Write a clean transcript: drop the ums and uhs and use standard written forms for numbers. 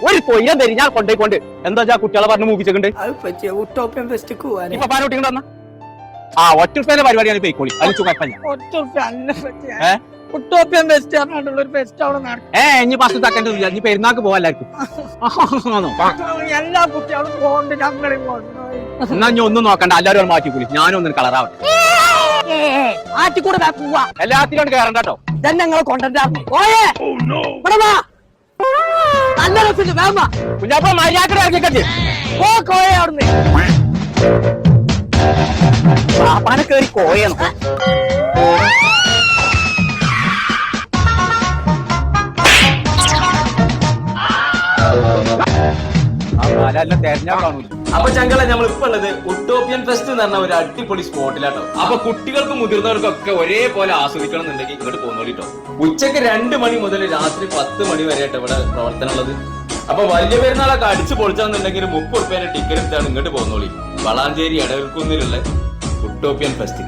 ഒരു കൊയ്യ തരി ഞാൻ കൊണ്ടേക്കൊണ്ട് എന്താ കുട്ടികളെ പറഞ്ഞ് മൂപ്പിച്ചിട്ടുണ്ട് ഇപ്പൊ പാനോട്ടി വന്ന ആ ഒറ്റ പരിപാടിയാണ് പോയിക്കോളി അത് കുഴപ്പമില്ല. ഇനി ഫസ്റ്റ് സെക്കൻഡ് ഇനി പെരുന്നാക്ക് പോവാല്ലായിരിക്കും. എല്ലാ കുട്ടികളും പോകണ്ട് ഞങ്ങളും എന്നാ ഇനി ഒന്നും നോക്കണ്ട, എല്ലാവരും മാറ്റിക്കൂലി. ഞാനും ഒന്നും കളറാവട്ടെ. ആറ്റിക്കൂടെ പോവാ എല്ലാത്തിലും കയറണ്ട കേട്ടോ. തന്നെ ഞങ്ങളെ കൊണ്ടുവരാറുണ്ട്. നല്ല രസമുണ്ട്. വേമ കുഞ്ഞാപ്പ മര്യാദ ഇറങ്ങിക്കട്ടെ. കോയ അവിടുന്ന് പാപ്പാനെ കയറി കോയണം. അപ്പൊ ചങ്കള നമ്മൾ ഇപ്പൊ ഉള്ളത് ഉട്ടോപ്യൻ ഫെസ്റ്റ് എന്ന് പറഞ്ഞ ഒരു അടിപൊളി സ്പോട്ടിലാട്ടോ. അപ്പൊ കുട്ടികൾക്കും മുതിർന്നവർക്കും ഒക്കെ ഒരേപോലെ ആസ്വദിക്കണം എന്നുണ്ടെങ്കിൽ ഇങ്ങോട്ട് പോകുന്നോളിട്ടോ. ഉച്ചക്ക് 2 മണി മുതൽ രാത്രി 10 മണി വരെയായിട്ട് ഇവിടെ പ്രവർത്തനം ഉള്ളത്. അപ്പൊ വലിയ പെരുന്നാളൊക്കെ അടിച്ചു പൊളിച്ചാന്നുണ്ടെങ്കിൽ 30 രൂപേന്റെ ടിക്കറ്റ് എടുത്താണ് ഇങ്ങോട്ട് പോകുന്നോളി. വളാഞ്ചേരി എടവിൽക്കുന്നിലുള്ള ഉട്ടോപ്യൻ ഫെസ്റ്റ്.